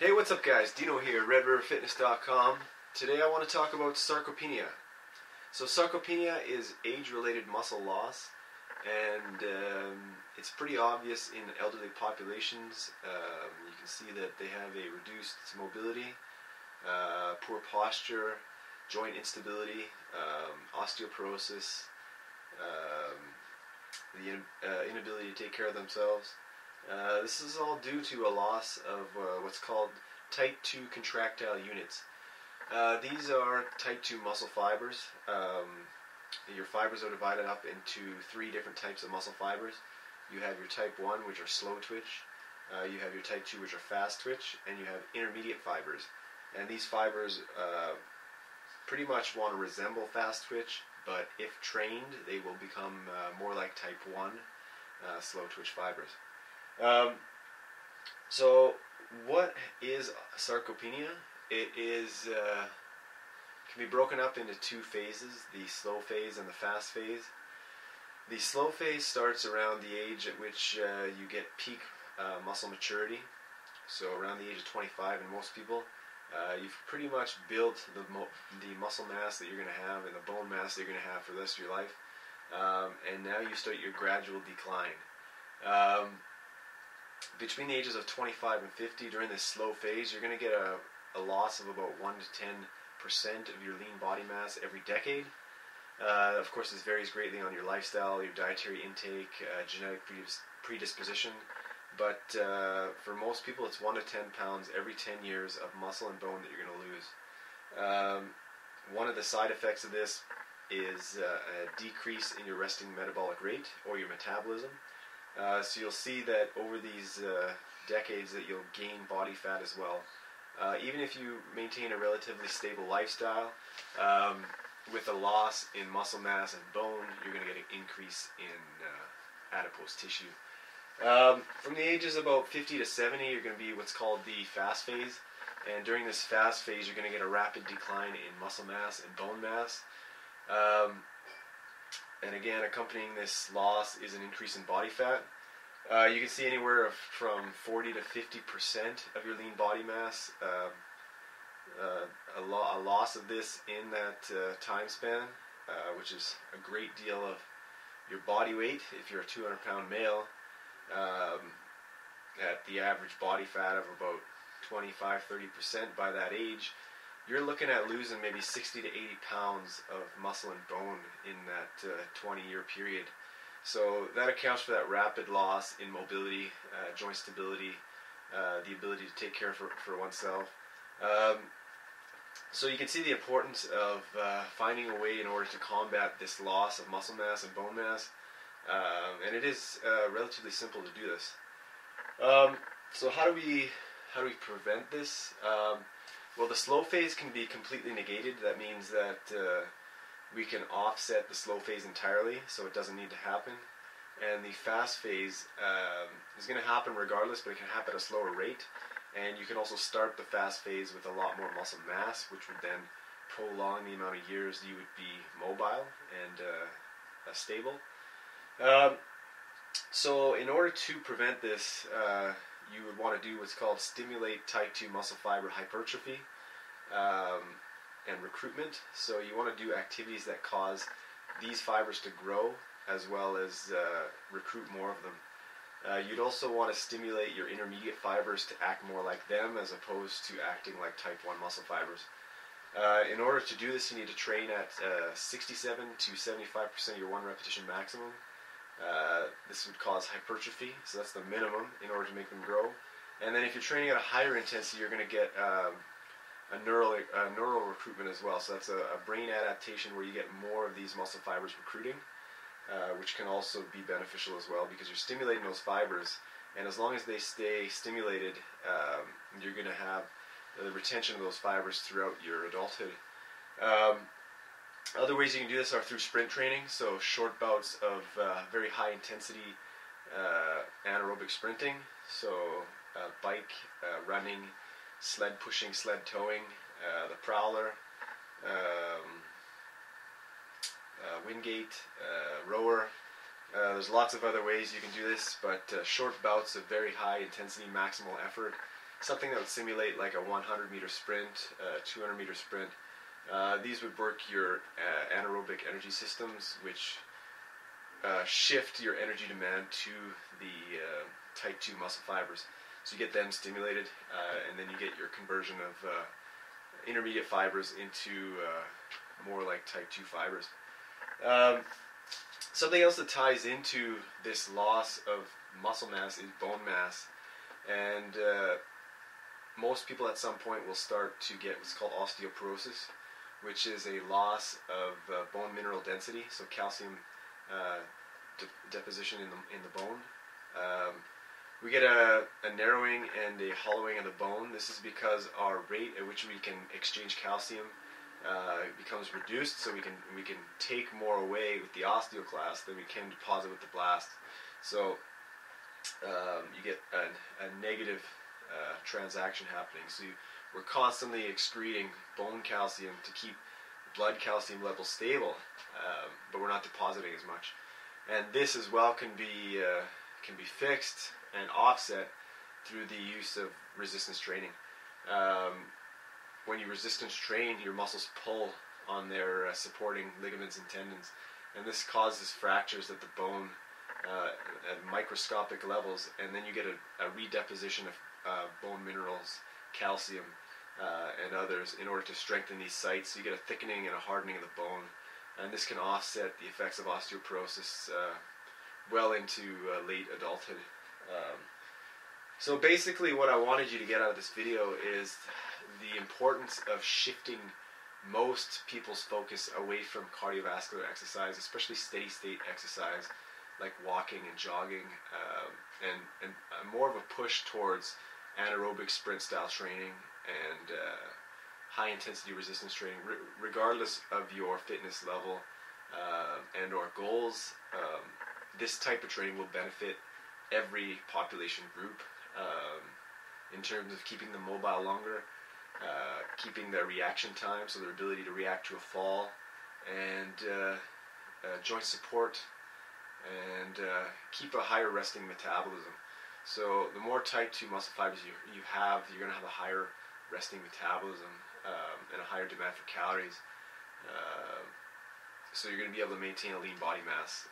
Hey, what's up guys? Dino here, RedRiverFitness.com. Today I want to talk about sarcopenia. So sarcopenia is age-related muscle loss, and it's pretty obvious in elderly populations. You can see that they have a reduced mobility, poor posture, joint instability, osteoporosis, the inability to take care of themselves. This is all due to a loss of what's called type 2 contractile units. These are type 2 muscle fibers. Your fibers are divided up into three different types of muscle fibers. You have your type 1, which are slow twitch. You have your type 2, which are fast twitch, and you have intermediate fibers. And these fibers pretty much want to resemble fast twitch, but if trained, they will become more like type 1 slow twitch fibers. So what is sarcopenia? It is can be broken up into two phases, the slow phase and the fast phase. The slow phase starts around the age at which you get peak muscle maturity, so around the age of 25 in most people. You've pretty much built the muscle mass that you're going to have and the bone mass that you're going to have for the rest of your life, and now you start your gradual decline. Between the ages of 25 and 50, during this slow phase, you're going to get a loss of about 1 to 10% of your lean body mass every decade. Of course, this varies greatly on your lifestyle, your dietary intake, genetic predisposition, but for most people it's 1 to 10 pounds every 10 years of muscle and bone that you're going to lose. One of the side effects of this is a decrease in your resting metabolic rate or your metabolism. So you'll see that over these decades that you'll gain body fat as well. Even if you maintain a relatively stable lifestyle, with a loss in muscle mass and bone, you're going to get an increase in adipose tissue. From the ages about 50 to 70, you're going to be what's called the fast phase. And during this fast phase, you're going to get a rapid decline in muscle mass and bone mass. And again, accompanying this loss is an increase in body fat. You can see anywhere from 40 to 50% of your lean body mass. A loss of this in that time span, which is a great deal of your body weight if you're a 200-pound male, at the average body fat of about 25-30% by that age. You're looking at losing maybe 60 to 80 pounds of muscle and bone in that 20-year period. So that accounts for that rapid loss in mobility, joint stability, the ability to take care for oneself. So you can see the importance of finding a way in order to combat this loss of muscle mass and bone mass, and it is relatively simple to do this. So how do we prevent this? Well, the slow phase can be completely negated. That means that we can offset the slow phase entirely, so it doesn't need to happen. And the fast phase is going to happen regardless, but it can happen at a slower rate. And you can also start the fast phase with a lot more muscle mass, which would then prolong the amount of years you would be mobile and stable. So in order to prevent this, you would want to do what's called stimulate type 2 muscle fiber hypertrophy and recruitment. So you want to do activities that cause these fibers to grow as well as recruit more of them. You'd also want to stimulate your intermediate fibers to act more like them as opposed to acting like type 1 muscle fibers. In order to do this, you need to train at 67 to 75% of your 1 repetition maximum. This would cause hypertrophy, so that's the minimum in order to make them grow. And then if you're training at a higher intensity, you're going to get a neural recruitment as well. So that's a brain adaptation where you get more of these muscle fibers recruiting, which can also be beneficial as well because you're stimulating those fibers, and as long as they stay stimulated, you're going to have the retention of those fibers throughout your adulthood. Other ways you can do this are through sprint training, so short bouts of very high intensity anaerobic sprinting, so bike, running, sled pushing, sled towing, the prowler, wingate, rower. There's lots of other ways you can do this, but short bouts of very high intensity maximal effort something that would simulate like a 100-meter sprint, 200-meter sprint. These would work your anaerobic energy systems, which shift your energy demand to the type 2 muscle fibers. So you get them stimulated, and then you get your conversion of intermediate fibers into more like type 2 fibers. Something else that ties into this loss of muscle mass is bone mass. And most people at some point will start to get what's called osteoporosis, which is a loss of bone mineral density, so calcium deposition in the bone. We get a narrowing and a hollowing of the bone. This is because our rate at which we can exchange calcium becomes reduced, so we can take more away with the osteoclast than we can deposit with the blast. So you get a negative transaction happening. So we're constantly excreting bone calcium to keep blood calcium levels stable, but we're not depositing as much. And this as well can be fixed and offset through the use of resistance training. When you resistance train, your muscles pull on their supporting ligaments and tendons, and this causes fractures at the bone at microscopic levels, and then you get a redeposition of bone minerals, calcium, and others in order to strengthen these sites. So you get a thickening and a hardening of the bone, and this can offset the effects of osteoporosis well into late adulthood. So basically what I wanted you to get out of this video is the importance of shifting most people's focus away from cardiovascular exercise, especially steady state exercise like walking and jogging, and more of a push towards anaerobic sprint style training and high intensity resistance training, regardless of your fitness level and or goals. This type of training will benefit every population group in terms of keeping them mobile longer, keeping their reaction time, so their ability to react to a fall, and joint support, and keep a higher resting metabolism. So the more type 2 muscle fibers you have, you're going to have a higher resting metabolism and a higher demand for calories. So you're going to be able to maintain a lean body mass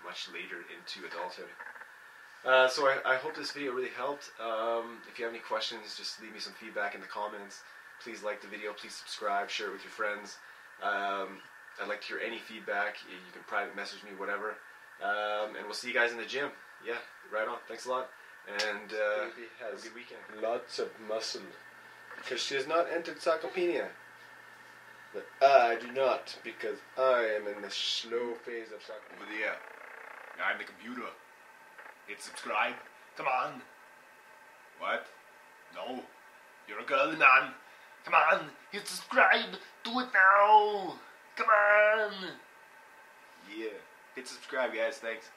much later into adulthood. So I hope this video really helped. If you have any questions, just leave me some feedback in the comments. Please like the video, please subscribe, share it with your friends. I'd like to hear any feedback. You can private message me, whatever. And we'll see you guys in the gym. Yeah, right on. Thanks a lot. And Baby have has a good weekend. lots of muscle because she has not entered sarcopenia. But I do not, because I am in the slow phase of sarcopenia. Over there, behind the computer. Hit subscribe. Come on. What? No. You're a girl, man. Come on. Hit subscribe. Do it now. Come on. Yeah. Hit subscribe, guys. Thanks.